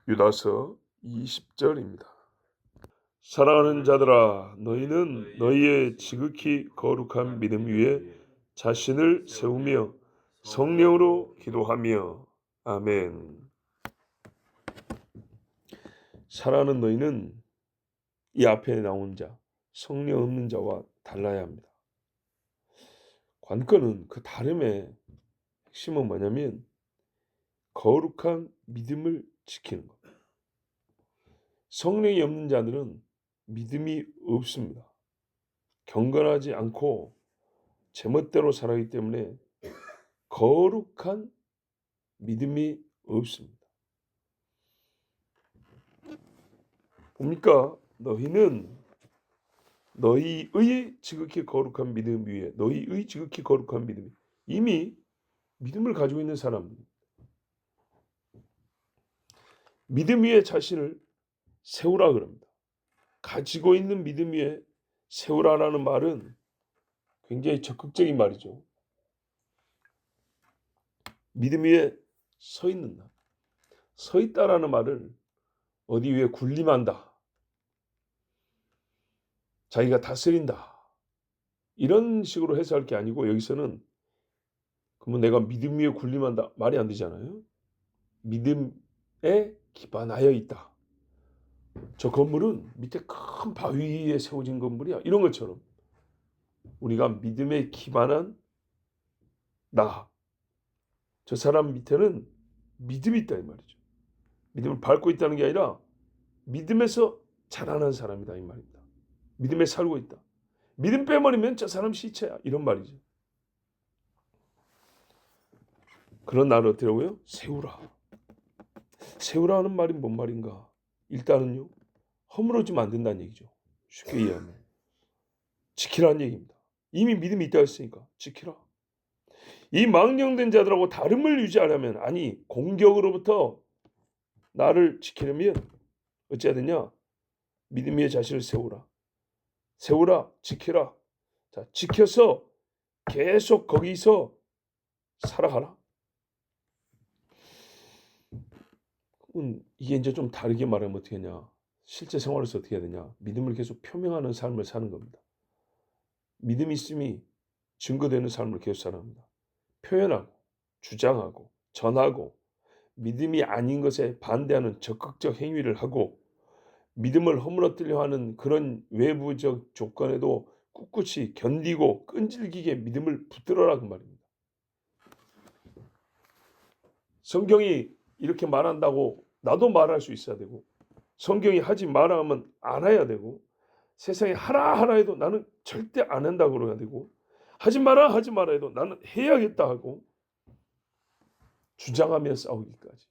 유다서 20절입니다. 사랑하는 자들아, 너희는 너희의 지극히 거룩한 믿음 위에 자신을 세우며 성령으로 기도하며. 아멘. 사랑하는 너희는 이 앞에 나온 자, 성령 없는 자와 달라야 합니다. 관건은 그 다름의 핵심은 뭐냐면 거룩한 믿음을 지키는 것. 성령이 없는 자들은 믿음이 없습니다. 경건하지 않고 제멋대로 살아가기 때문에 거룩한 믿음이 없습니다. 뭡니까? 너희는 너희의 지극히 거룩한 믿음 위에, 너희의 지극히 거룩한 믿음, 이미 믿음을 가지고 있는 사람입니다. 믿음 위에 자신을 세우라 그럽니다. 가지고 있는 믿음 위에 세우라라는 말은 굉장히 적극적인 말이죠. 믿음 위에 서 있는다. 서 있다라는 말을 어디 위에 군림한다, 자기가 다스린다, 이런 식으로 해석할 게 아니고, 여기서는 그러면 내가 믿음 위에 군림한다 말이 안 되잖아요. 믿음에 기반하여 있다. 저 건물은 밑에 큰 바위 위에 세워진 건물이야, 이런 것처럼 우리가 믿음에 기반한 나, 저 사람 밑에는 믿음이 있다 이 말이죠. 믿음을 밟고 있다는 게 아니라 믿음에서 자라난 사람이다 이 말입니다. 믿음에 살고 있다. 믿음 빼버리면 저 사람 시체야, 이런 말이죠. 그런 나를 어떻게라고요? 세우라. 세우라는 말이 뭔 말인가? 일단은요, 허물어지면 안 된다는 얘기죠. 쉽게 이해하면 지키라는 얘기입니다. 이미 믿음이 있다 했으니까 지키라. 이 망령된 자들하고 다름을 유지하려면, 아니 공격으로부터 나를 지키려면 어찌해야 되냐? 믿음 위에 자신을 세우라. 세우라, 지키라. 자, 지켜서 계속 거기서 살아가라. 이게 이제 좀 다르게 말하면 어떻게 하냐? 실제 생활에서 어떻게 해야 되냐? 믿음을 계속 표명하는 삶을 사는 겁니다. 믿음이 있음이 증거되는 삶을 계속 살아갑니다. 표현하고, 주장하고, 전하고, 믿음이 아닌 것에 반대하는 적극적 행위를 하고, 믿음을 허물어뜨려 하는 그런 외부적 조건에도 꿋꿋이 견디고 끈질기게 믿음을 붙들어라 그 말입니다. 성경이 이렇게 말한다고 나도 말할 수 있어야 되고, 성경이 하지 마라 하면 안 해야 되고, 세상에 하라 하라 해도 나는 절대 안 한다고 그래야 되고, 하지 마라 하지 마라 해도 나는 해야겠다 하고 주장하며 싸우기까지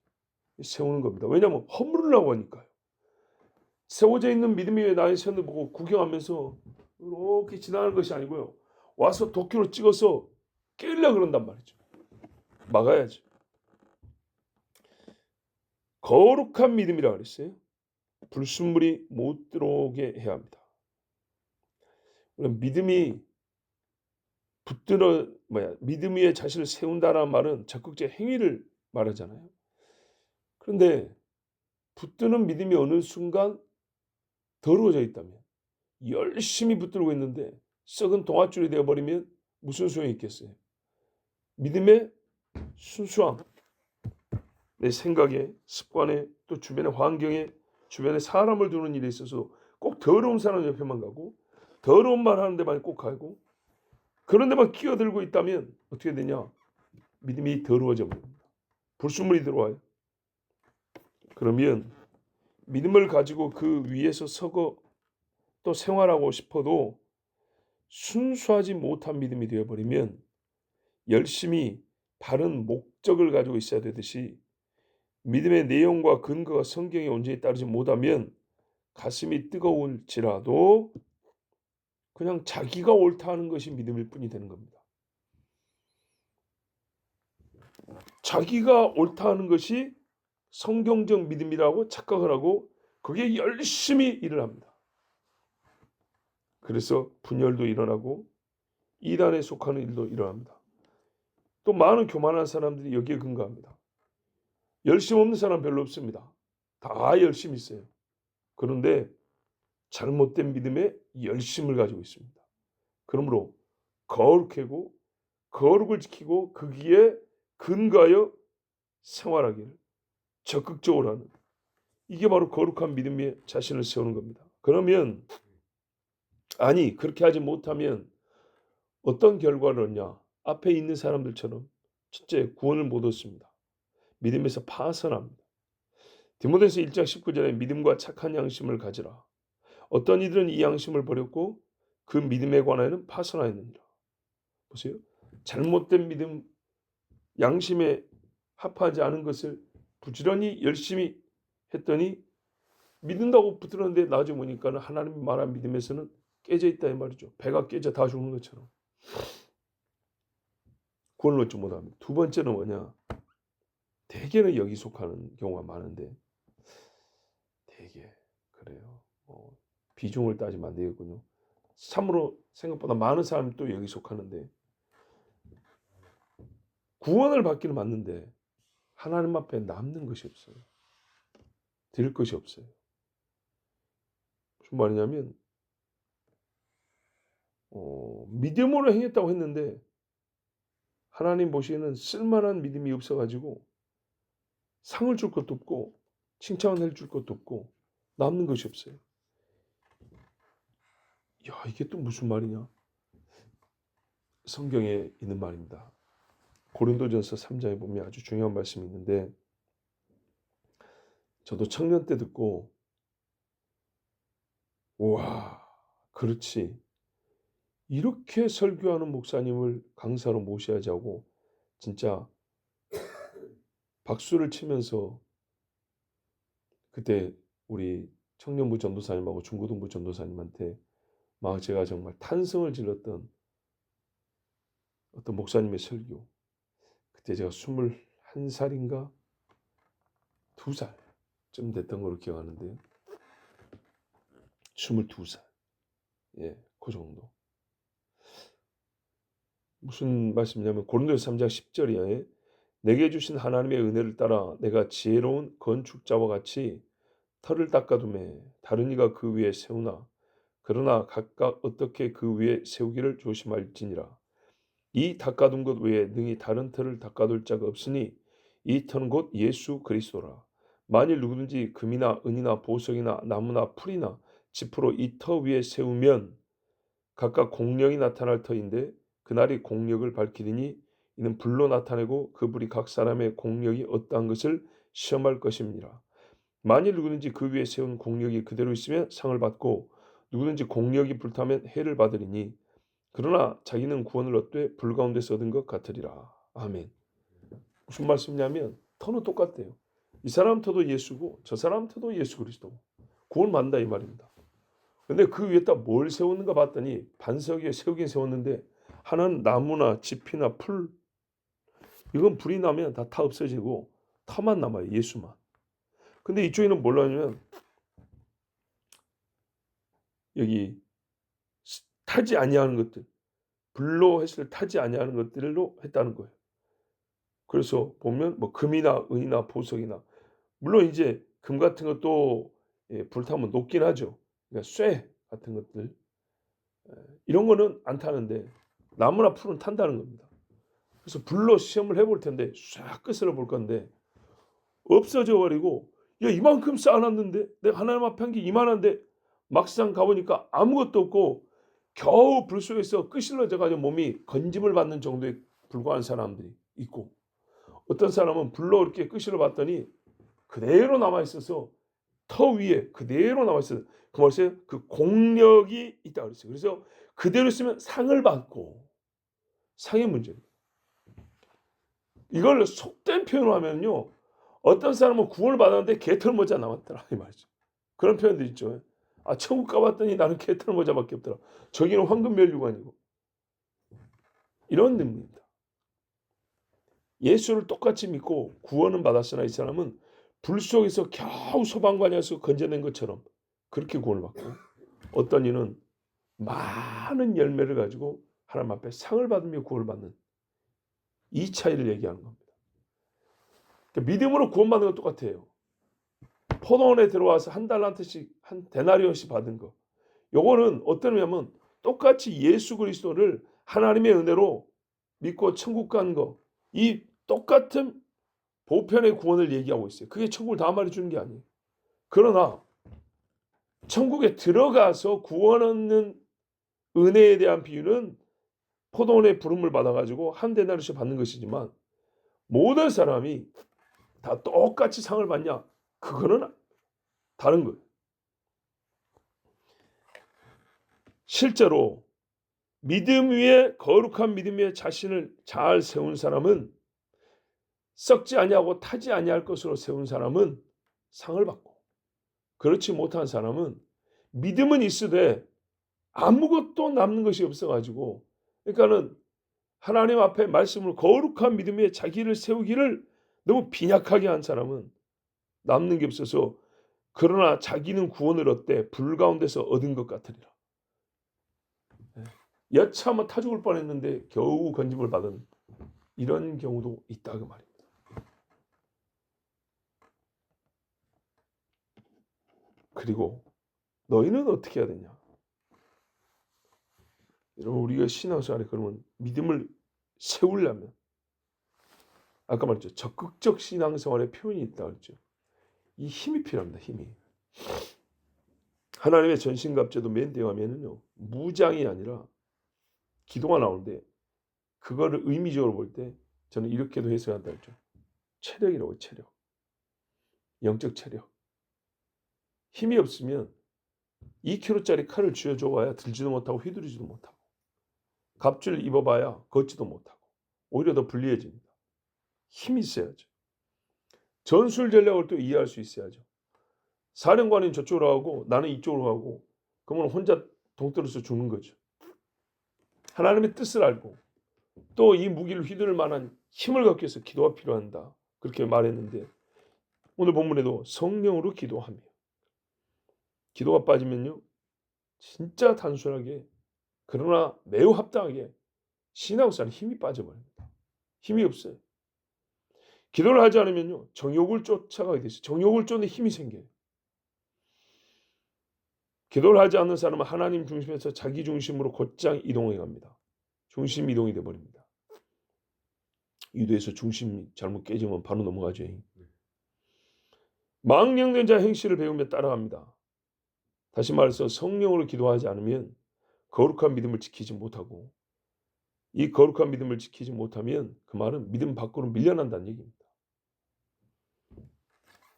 세우는 겁니다. 왜냐하면 허물으려고 하니까요. 세워져 있는 믿음이 왜 나의 선을 보고 구경하면서 이렇게 지나가는 것이 아니고요, 와서 도끼로 찍어서 깨려고 그런단 말이죠. 막아야죠. 거룩한 믿음이라 그랬어요. 불순물이 못 들어오게 해야 합니다. 믿음이 붙들어 믿음 위에 자신을 세운다라는 말은 적극적 행위를 말하잖아요. 그런데 붙드는 믿음이 어느 순간 더러워져 있다면, 열심히 붙들고 있는데 썩은 동아줄이 되어버리면 무슨 소용이 있겠어요? 믿음의 순수함, 내 생각에, 습관에, 또 주변의 환경에, 주변에 사람을 두는 일에 있어서 꼭 더러운 사람 옆에만 가고, 더러운 말 하는 데만 꼭 가고, 그런 데만 끼어들고 있다면 어떻게 되냐? 믿음이 더러워져 버립니다. 불순물이 들어와요. 그러면 믿음을 가지고 그 위에서 서고 또 생활하고 싶어도 순수하지 못한 믿음이 되어버리면, 열심히 바른 목적을 가지고 있어야 되듯이 믿음의 내용과 근거가 성경의 온전히 따르지 못하면 가슴이 뜨거울지라도 그냥 자기가 옳다 하는 것이 믿음일 뿐이 되는 겁니다. 자기가 옳다 하는 것이 성경적 믿음이라고 착각을 하고 그게 열심히 일을 합니다. 그래서 분열도 일어나고 이단에 속하는 일도 일어납니다. 또 많은 교만한 사람들이 여기에 근거합니다. 열심 없는 사람 별로 없습니다. 다 열심히 있어요. 그런데 잘못된 믿음에 열심을 가지고 있습니다. 그러므로 거룩하고 거룩을 지키고 거기에 근거하여 생활하기를 적극적으로 하는, 이게 바로 거룩한 믿음에 자신을 세우는 겁니다. 그러면 아니 그렇게 하지 못하면 어떤 결과를 얻냐? 앞에 있는 사람들처럼 첫째 구원을 못 얻습니다. 믿음에서 파선합니다. 디모데서 1장 19절에 믿음과 착한 양심을 가지라. 어떤 이들은 이 양심을 버렸고 그 믿음에 관하여는 파선하였느니라. 보세요. 잘못된 믿음, 양심에 합하지 않은 것을 부지런히 열심히 했더니 믿는다고 붙들었는데 나중에 보니까 하나님이 말한 믿음에서는 깨져 있다 이 말이죠. 배가 깨져 다 죽는 것처럼 구원을 얻지 못합니다. 두 번째는 뭐냐? 대개는 여기 속하는 경우가 많은데, 대개 그래요. 비중을 따지면 안 되겠군요. 참으로 생각보다 많은 사람이 또 여기 속하는데, 구원을 받기는 맞는데 하나님 앞에 남는 것이 없어요. 드릴 것이 없어요. 무슨 말이냐면 믿음으로 행했다고 했는데 하나님 보시기에는 쓸만한 믿음이 없어가지고 상을 줄 것도 없고 칭찬을 해줄 것도 없고 남는 것이 없어요. 야, 이게 또 무슨 말이냐? 성경에 있는 말입니다. 고린도전서 3장에 보면 아주 중요한 말씀이 있는데, 저도 청년 때 듣고 와, 그렇지, 이렇게 설교하는 목사님을 강사로 모셔야지 하고 진짜 박수를 치면서 그때 우리 청년부 전도사님하고 중고등부 전도사님한테 막 제가 정말 탄성을 질렀던 어떤 목사님의 설교. 그때 제가 21살인가 2살쯤 됐던 걸로 기억하는데요. 22살. 예, 그 정도. 무슨 말씀이냐면 고린도서 3장 10절이에 내게 주신 하나님의 은혜를 따라 내가 지혜로운 건축자와 같이 터를 닦아두매 다른 이가 그 위에 세우나 그러나 각각 어떻게 그 위에 세우기를 조심할지니라. 이 닦아둔 것 외에 능히 다른 터를 닦아둘 자가 없으니 이 터는 곧 예수 그리스도라. 만일 누구든지 금이나 은이나 보석이나 나무나 풀이나 지프로 이 터 위에 세우면 각각 공력이 나타날 터인데 그날이 공력을 밝히리니 이는 불로 나타내고 그 불이 각 사람의 공력이 어떠한 것을 시험할 것입니다. 만일 누구든지 그 위에 세운 공력이 그대로 있으면 상을 받고 누구든지 공력이 불타면 해를 받으리니 그러나 자기는 구원을 얻되 불 가운데서 얻은 것 같으리라. 아멘. 무슨 말씀이냐면 터는 똑같대요. 이 사람 터도 예수고 저 사람 터도 예수 그리스도고 구원 받는다 이 말입니다. 근데 그 위에다 뭘 세우는가 봤더니 반석 위에 세우긴 세웠는데 하나는 나무나 짚이나 풀, 이건 불이 나면 다 없어지고 터만 남아요. 예수만. 근데 이쪽에는 뭘 하냐면 여기 타지 아니하는 것들, 불로 했을 때 타지 아니하는 것들로 했다는 거예요. 그래서 보면 뭐 금이나 은이나 보석이나, 물론 이제 금 같은 것도 불타면 녹긴 하죠. 그러니까 쇠 같은 것들 이런 거는 안 타는데 나무나 풀은 탄다는 겁니다. 그래서 불로 시험을 해볼 텐데 싹 끄스러 볼 건데 없어져 버리고, 야 이만큼 쌓아놨는데 내가 하나님 앞에 한 게 이만한데 막상 가보니까 아무것도 없고 겨우 불 속에서 끄실러져 가지고 몸이 건짐을 받는 정도에 불과한 사람들이 있고, 어떤 사람은 불로 이렇게 끄실러 봤더니 그대로 남아있어서 터 위에 그대로 남아있어요. 그 말이에요. 그 공력이 있다 그랬어요. 그래서 그대로 있으면 상을 받고, 상의 문제입니다. 이걸 속된 표현을 하면요, 어떤 사람은 구원을 받았는데 개털 모자 남았더라 이 말이죠. 그런 표현도 있죠. 아 천국 가봤더니 나는 개털 모자밖에 없더라. 저기는 황금 면류관이고. 이런 의미입니다. 예수를 똑같이 믿고 구원은 받았으나 이 사람은 불 속에서 겨우 소방관이어서 건져낸 것처럼 그렇게 구원을 받고, 어떤 이는 많은 열매를 가지고 하나님 앞에 상을 받으며 구원을 받는, 이 차이를 얘기하는 겁니다. 그러니까 믿음으로 구원받는 건 똑같아요. 포도원에 들어와서 한 달란트씩 한 데나리온씩 받은 거. 요거는 어떤 의미냐면 똑같이 예수 그리스도를 하나님의 은혜로 믿고 천국 간 거. 이 똑같은 보편의 구원을 얘기하고 있어요. 그게 천국을 다 말해주는 게 아니에요. 그러나 천국에 들어가서 구원 얻는 은혜에 대한 비유는 포도원의 부름을 받아가지고 한 데나리씩 받는 것이지만 모든 사람이 다 똑같이 상을 받냐? 그거는 다른 거예요. 실제로 믿음 위에 거룩한 믿음 위에 자신을 잘 세운 사람은 썩지 아니하고 타지 아니할 것으로 세운 사람은 상을 받고 그렇지 못한 사람은 믿음은 있으되 아무것도 남는 것이 없어가지고 그러니까는 하나님 앞에 말씀을 거룩한 믿음 위에 자기를 세우기를 너무 빈약하게 한 사람은 남는 게 없어서 그러나 자기는 구원을 얻되 불 가운데서 얻은 것 같으리라. 여차하면 타 죽을 뻔했는데 겨우 건짐을 받은 이런 경우도 있다 그 말입니다. 그리고 너희는 어떻게 해야 되냐? 여러분 우리가 신앙생활에 그러면 믿음을 세우려면 아까 말했죠. 적극적 신앙생활의 표현이 있다 그랬죠. 이 힘이 필요합니다. 힘이. 하나님의 전신갑주도 맨 뒤에 가면은요. 무장이 아니라 기도가 나오는데 그거를 의미적으로 볼 때 저는 이렇게도 해석한다 했죠. 체력이라고 체력. 영적 체력. 힘이 없으면 2kg짜리 칼을 쥐어줘 봐야 들지도 못하고 휘두르지도 못하고 갑주를 입어봐야 걷지도 못하고 오히려 더 불리해집니다. 힘이 있어야죠. 전술 전략을 또 이해할 수 있어야죠. 사령관은 저쪽으로 가고 나는 이쪽으로 가고 그러면 혼자 동떨어서 죽는 거죠. 하나님의 뜻을 알고 또 이 무기를 휘두를 만한 힘을 갖기 위해서 기도가 필요한다. 그렇게 말했는데 오늘 본문에도 성령으로 기도하며 기도가 빠지면요. 진짜 단순하게 그러나 매우 합당하게 신앙생활에 힘이 빠져버립니다. 힘이 없어요. 기도를 하지 않으면요. 정욕을 쫓아가게 되죠. 정욕을 쫓는 힘이 생겨요. 기도를 하지 않는 사람은 하나님 중심에서 자기 중심으로 곧장 이동해 갑니다. 중심 이동이 돼버립니다. 유도에서 중심이 잘못 깨지면 바로 넘어가죠. 망령된 자 행실을 배우며 따라갑니다. 다시 말해서 성령으로 기도하지 않으면 거룩한 믿음을 지키지 못하고 이 거룩한 믿음을 지키지 못하면 그 말은 믿음 밖으로 밀려난다는 얘기입니다.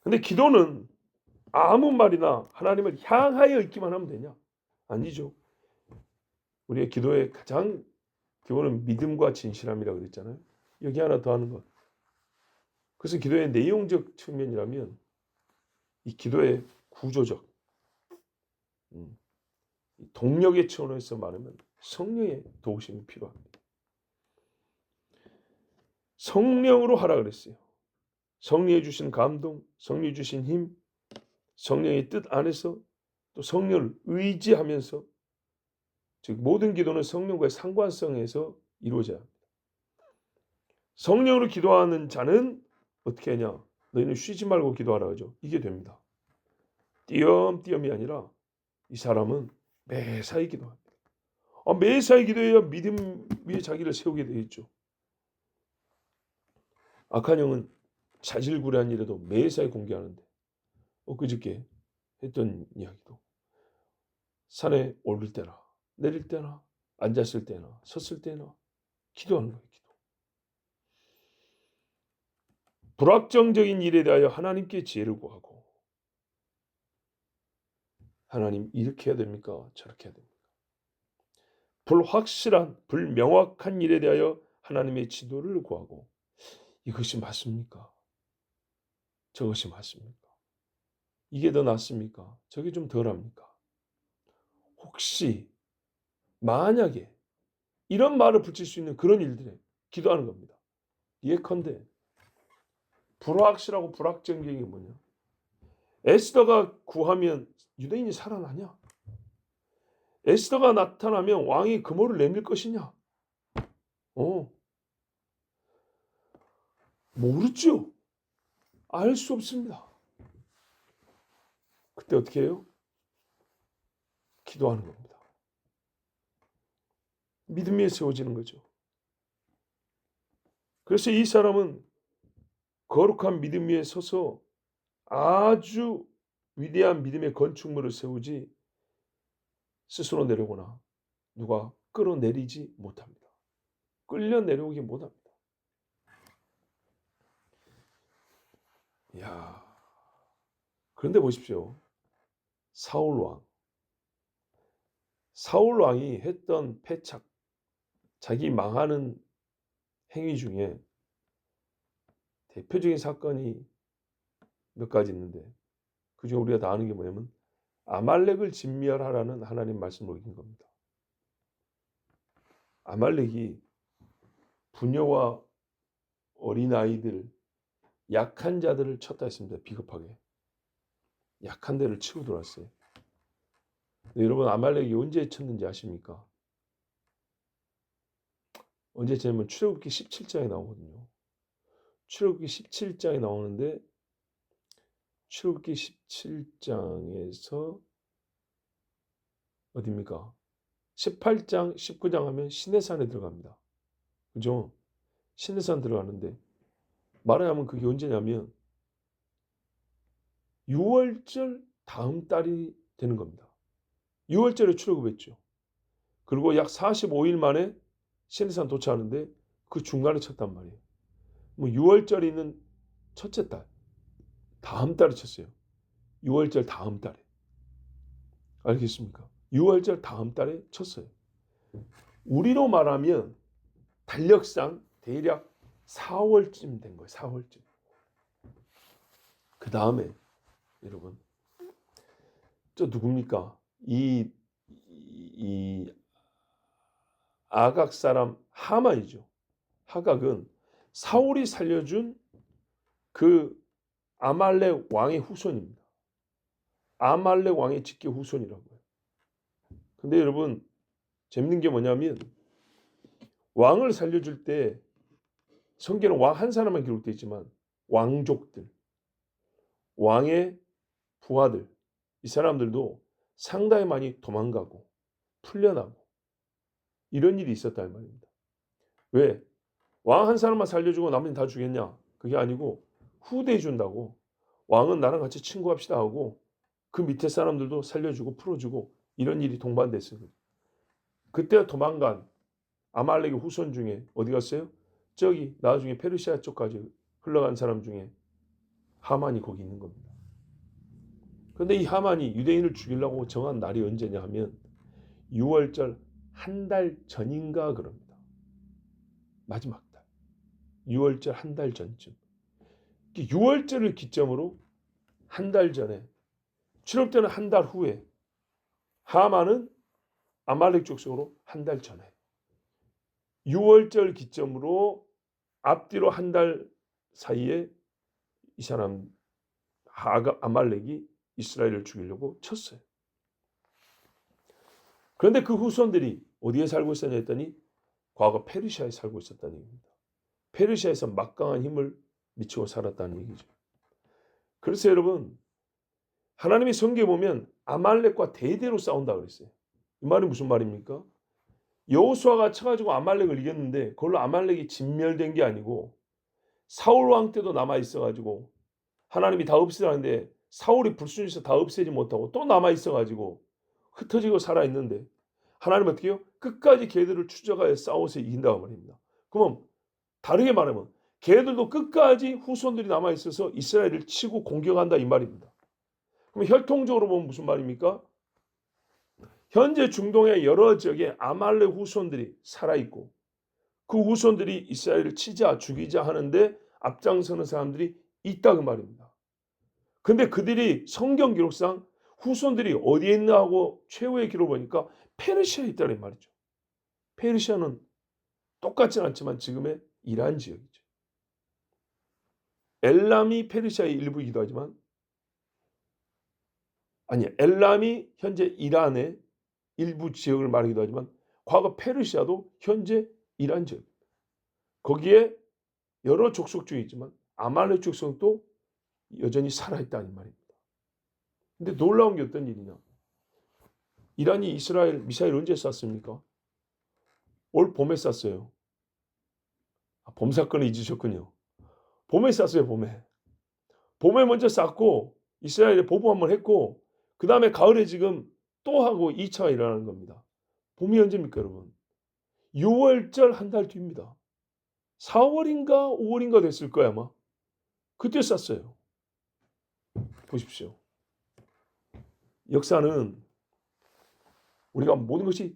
근데 기도는 아무 말이나 하나님을 향하여 있기만 하면 되냐? 아니죠. 우리의 기도의 가장 기본은 믿음과 진실함이라고 그랬잖아요. 여기 하나 더 하는 것. 그래서 기도의 내용적 측면이라면 이 기도의 구조적 동력의 차원에서 말하면 성령의 도우심이 필요합니다. 성령으로 하라 그랬어요. 성령이 주신 감동, 성령이 주신 힘, 성령의 뜻 안에서 또 성령을 의지하면서 즉 모든 기도는 성령과의 상관성에서 이루어져야 합니다. 성령으로 기도하는 자는 어떻게 하냐? 너희는 쉬지 말고 기도하라 하죠. 이게 됩니다. 띄엄띄엄이 아니라 이 사람은 매사에 기도합니다. 매사에 기도해야 믿음 위에 자기를 세우게 되어 있죠. 악한 영은 자질구레한 일에도 매사에 공개하는데 그저께 했던 이야기도 산에 오를 때나 내릴 때나 앉았을 때나 섰을 때나 기도하는 거예요. 기도. 불확정적인 일에 대하여 하나님께 지혜를 구하고 하나님 이렇게 해야 됩니까? 저렇게 해야 됩니까? 불확실한 불명확한 일에 대하여 하나님의 지도를 구하고 이것이 맞습니까? 저것이 맞습니까? 이게 더 낫습니까? 저게 좀 덜합니까? 혹시 만약에 이런 말을 붙일 수 있는 그런 일들에 기도하는 겁니다. 예컨대 불확실하고 불확정적인 게 뭐냐? 에스더가 구하면 유대인이 살아나냐? 에스더가 나타나면 왕이 금호를 내밀 것이냐? 모르죠. 알 수 없습니다. 그때 어떻게 해요? 기도하는 겁니다. 믿음 위에 세워지는 거죠. 그래서 이 사람은 거룩한 믿음 위에 서서 아주 위대한 믿음의 건축물을 세우지 스스로 내려오거나 누가 끌어내리지 못합니다. 끌려 내려오기 못합니다. 야, 그런데 보십시오. 사울 왕이 했던 패착, 자기 망하는 행위 중에 대표적인 사건이 몇 가지 있는데 그중에 우리가 다 아는 게 뭐냐면 아말렉을 진멸하라는 하나님 말씀을 어긴 겁니다. 아말렉이 부녀와 어린아이들, 약한 자들을 쳤다 했습니다. 비겁하게. 약한 데를 치고 들어왔어요. 여러분, 아말렉이 언제 쳤는지 아십니까? 언제 쳤냐면 출애굽기 17장에 나오거든요. 출애굽기 17장에 나오는데 출애굽기 17장에서 어디입니까? 18장, 19장 하면 시내산에 들어갑니다. 그죠? 시내산 들어가는데 말하자면 그게 언제냐면 6월절 다음 달이 되는 겁니다. 6월절에 출애굽했죠. 그리고 약 45일 만에 시내산 도착하는데 그 중간에 쳤단 말이에요. 뭐 6월절이 있는 첫째 달, 다음 달에 쳤어요. 6월절 다음 달에. 알겠습니까? 6월절 다음 달에 쳤어요. 우리로 말하면 달력상 대략 4월쯤 된 거예요. 4월쯤. 그 다음에 여러분, 저 누굽니까? 이 아각 사람 하만이죠. 하각은 사울이 살려준 그 아말렉 왕의 후손입니다. 아말렉 왕의 직계 후손이라고요. 근데 여러분, 재밌는 게 뭐냐면 왕을 살려줄 때 성경에는 왕 한 사람만 기록되어 있지만 왕족들, 왕의 부하들, 이 사람들도 상당히 많이 도망가고 풀려나고 이런 일이 있었다는 말입니다. 왜? 왕 한 사람만 살려주고 나머지는 다 죽였냐? 그게 아니고 후대해 준다고 왕은 나랑 같이 친구합시다 하고 그 밑에 사람들도 살려주고 풀어주고 이런 일이 동반됐어요. 그때 도망간 아말렉의 후손 중에 어디 갔어요? 저기 나중에 페르시아 쪽까지 흘러간 사람 중에 하만이 거기 있는 겁니다. 그런데 이 하만이 유대인을 죽이려고 정한 날이 언제냐 하면 6월절 한 달 전인가 그럽니다. 마지막 달. 6월절 한 달 전쯤. 6월절을 기점으로 한 달 전에, 출애굽 때는 한 달 후에, 하만은 아말렉 족속으로 한 달 전에, 6월절 기점으로 앞뒤로 한 달 사이에 이 사람 아말렉이 이스라엘을 죽이려고 쳤어요. 그런데 그 후손들이 어디에 살고 있었냐 했더니 과거 페르시아에 살고 있었다는 얘기입니다. 페르시아에서 막강한 힘을 미치고 살았다는 얘기죠. 그래서 여러분, 하나님이 성경에 보면 아말렉과 대대로 싸운다 그랬어요. 이 말이 무슨 말입니까? 여호수아가 쳐가지고 아말렉을 이겼는데 그걸로 아말렉이 진멸된 게 아니고 사울 왕 때도 남아 있어가지고 하나님이 다 없애라는데 사울이 불순해서 다 없애지 못하고 또 남아 있어가지고 흩어지고 살아 있는데 하나님은 어떻게 해요? 끝까지 걔들을 추적하여 싸워서 이긴다고 말입니다. 그러면 다르게 말하면 걔들도 끝까지 후손들이 남아 있어서 이스라엘을 치고 공격한다 이 말입니다. 그럼 혈통적으로 보면 무슨 말입니까? 현재 중동의 여러 지역에 아말렉 후손들이 살아있고 그 후손들이 이스라엘을 치자 죽이자 하는데 앞장서는 사람들이 있다 그 말입니다. 근데 그들이 성경 기록상 후손들이 어디에 있나 하고 최후의 기록을 보니까 페르시아에 있다는 말이죠. 페르시아는 똑같진 않지만 지금의 이란 지역이죠. 엘람이 페르시아의 일부이기도 하지만 엘람이 현재 이란의 일부 지역을 말하기도 하지만 과거 페르시아도 현재 이란 지역. 거기에 여러 족속 중에 있지만 아말렉 족속도 여전히 살아있다는 말입니다. 근데 놀라운 게 어떤 일이냐? 이란이 이스라엘 미사일 언제 쐈습니까? 올 봄에 쐈어요. 봄 사건을 잊으셨군요. 봄에 쐈어요, 봄에. 봄에 먼저 쐈고 이스라엘에 보복 한번 했고 그다음에 가을에 지금 또 하고 2차가 일어나는 겁니다. 봄이 언제입니까, 여러분? 6월절 한 달 뒤입니다. 4월인가 5월인가 됐을 거야, 아마. 그때 쐈어요. 보십시오. 역사는 우리가 모든 것이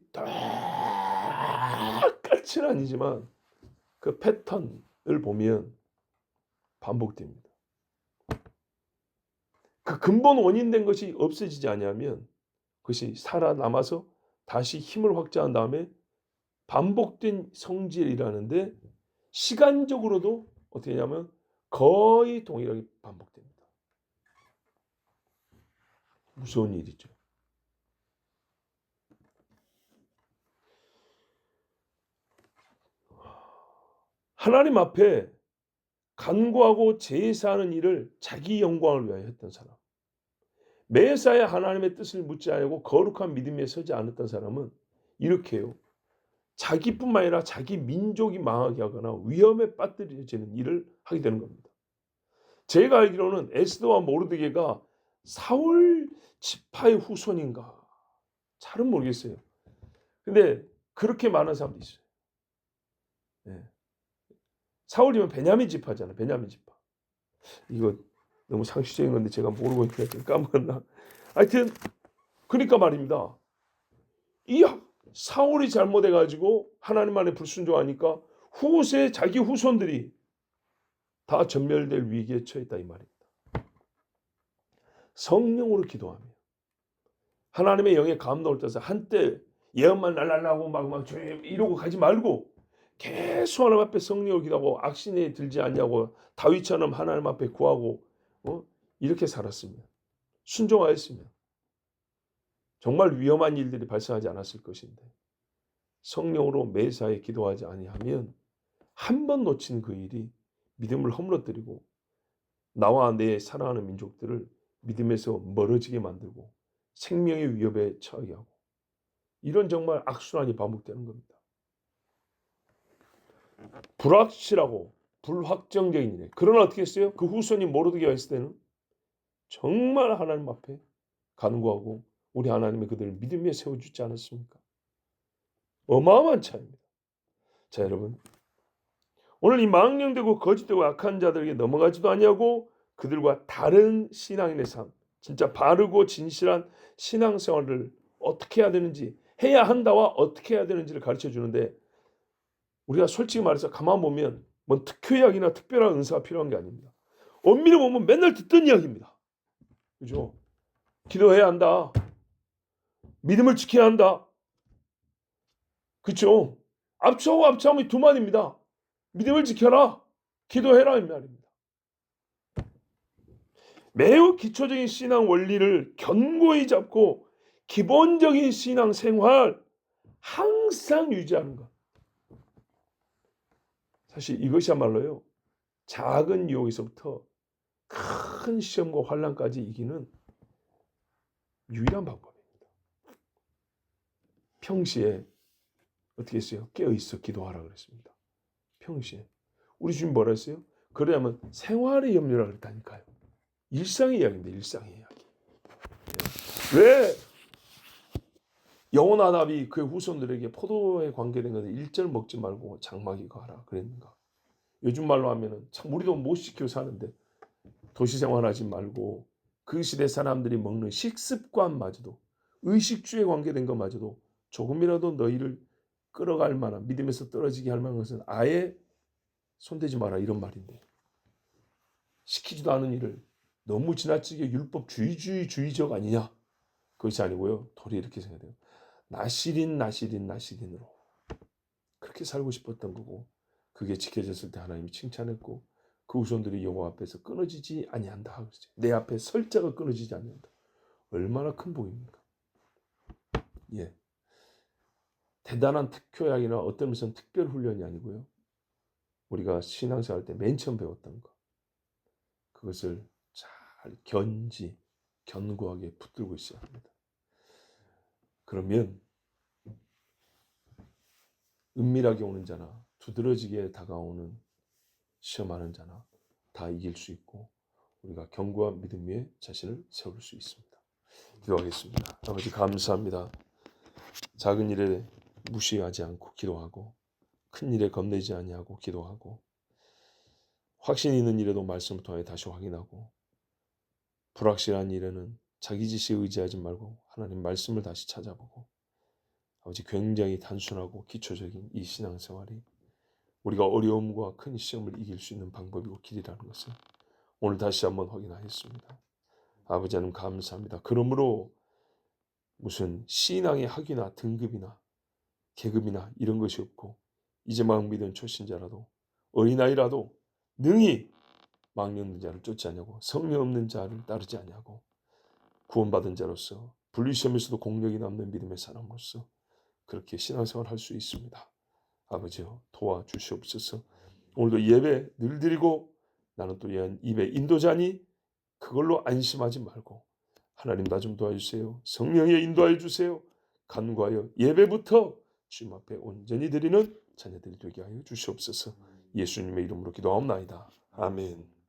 똑같이는 아니지만 그 패턴을 보면 반복됩니다. 그 근본 원인된 것이 없어지지 아니하면 그것이 살아남아서 다시 힘을 확장한 다음에 반복된 성질이라는데 시간적으로도 어떻게 하냐면 거의 동일하게 반복됩니다. 무서운 일이죠. 하나님 앞에 간구하고 제사하는 일을 자기 영광을 위하여 했던 사람. 매사에 하나님의 뜻을 묻지 않고 거룩한 믿음에 서지 않았던 사람은 이렇게 해요. 자기뿐만 아니라 자기 민족이 망하게 하거나 위험에 빠뜨려지는 일을 하게 되는 겁니다. 제가 알기로는 에스더와 모르드게가 사울 지파의 후손인가 잘은 모르겠어요. 근데 그렇게 많은 사람도 있어요. 네. 사울이면 베냐민 지파잖아요. 베냐민 지파. 이거 너무 상식적인 건데 제가 모르고 있으니까 까먹었나. 하여튼 그러니까 말입니다. 이 사울이 잘못해가지고 하나님 안에 불순종하니까 후세 자기 후손들이 다 전멸될 위기에 처했다 이 말입니다. 성령으로 기도하며 하나님의 영에 감동을 떠서 한때 예언만 날라라고 막 이러고 가지 말고 계속 하나님 앞에 성령으로 기도하고 악신에 들지 않냐고 다윗처럼 하나님 앞에 구하고 이렇게 살았으면 순종하였으면 정말 위험한 일들이 발생하지 않았을 것인데 성령으로 매사에 기도하지 아니하면 한 번 놓친 그 일이 믿음을 허물어뜨리고 나와 내 사랑하는 민족들을 믿음에서 멀어지게 만들고 생명의 위협에 처하게 하고 이런 정말 악순환이 반복되는 겁니다. 불확실하고 불확정적인 일. 그러나 어떻게 했어요? 그 후손이 모르드게가 있을 때는 정말 하나님 앞에 간구하고 우리 하나님이 그들을 믿음에 세워주지 않았습니까? 어마어마한 차이입니다. 자, 여러분. 오늘 이 망령되고 거짓되고 악한 자들에게 넘어가지도 아니하고 그들과 다른 신앙인의 삶, 진짜 바르고 진실한 신앙생활을 어떻게 해야 되는지, 해야 한다와 어떻게 해야 되는지를 가르쳐 주는데 우리가 솔직히 말해서 가만 보면 뭔 특효약이나 특별한 은사가 필요한 게 아닙니다. 엄밀히 보면 맨날 듣던 이야기입니다. 그죠? 기도해야 한다. 믿음을 지켜야 한다. 그렇죠? 앞서고 앞차함이 두 마디입니다. 믿음을 지켜라. 기도해라 이 말입니다. 매우 기초적인 신앙 원리를 견고히 잡고 기본적인 신앙 생활 항상 유지하는 것. 사실 이것이야말로요. 작은 유혹에서부터 큰 시험과 환난까지 이기는 유일한 방법입니다. 평시에 어떻게 했어요? 깨어있어 기도하라 그랬습니다. 평시에. 우리 주님 뭐라 했어요? 그러냐면 생활의 염려라 그랬다니까요. 일상의 이야기입니다. 일상의 이야기. 왜 여호나답이 그의 후손들에게 포도에 관계된 것을 1절 먹지 말고 장막에 가라 그랬는가? 요즘 말로 하면은 참 우리도 못 시켜 사는데 도시 생활하지 말고 그 시대 사람들이 먹는 식습관마저도 의식주에 관계된 것마저도 조금이라도 너희를 끌어갈 만한 믿음에서 떨어지게 할 만한 것은 아예 손대지 마라 이런 말인데 시키지도 않은 일을 너무 지나치게 율법주의적 아니냐? 그것이 아니고요. 도리 이렇게 생각해요. 나시린으로 그렇게 살고 싶었던 거고 그게 지켜졌을 때 하나님이 칭찬했고 그 후손들이 여호와 앞에서 끊어지지 아니한다. 내 앞에 설 자가 끊어지지 아니한다. 얼마나 큰 복입니까? 예, 대단한 특효약이나 어떤 무슨 특별 훈련이 아니고요. 우리가 신앙생활 때 맨 처음 배웠던 거 그것을 잘 견지 견고하게 붙들고 있어야 합니다. 그러면 은밀하게 오는 자나 두드러지게 다가오는 시험하는 자나 다 이길 수 있고 우리가 견고한 믿음 위에 자신을 세울 수 있습니다. 기도하겠습니다. 아버지 감사합니다. 작은 일에 무시하지 않고 기도하고 큰 일에 겁내지 아니하고 기도하고 확신 있는 일에도 말씀을 통해 다시 확인하고 불확실한 일에는 자기 지시에 의지하지 말고 하나님 말씀을 다시 찾아보고 아버지 굉장히 단순하고 기초적인 이 신앙생활이 우리가 어려움과 큰 시험을 이길 수 있는 방법이고 길이라는 것을 오늘 다시 한번 확인하였습니다. 아버지 하나님 감사합니다. 그러므로 무슨 신앙의 학위나 등급이나 계급이나 이런 것이 없고 이제 막 믿은 초신자라도 어린아이라도 능히 망령 있는 자를 쫓지 아니하고 성령 없는 자를 따르지 아니하고 구원받은 자로서 분리시험에서도 공력이 남는 믿음의 사람으로서 그렇게 신앙생활을 할 수 있습니다. 아버지여 도와주시옵소서. 오늘도 예배 늘 드리고 나는 또 입의 인도자니 그걸로 안심하지 말고 하나님 나 좀 도와주세요. 성령에 인도하여 주세요. 간구하여 예배부터 주님 앞에 온전히 드리는 자녀들이 되게 하여 주시옵소서. 예수님의 이름으로 기도하옵나이다. 아멘.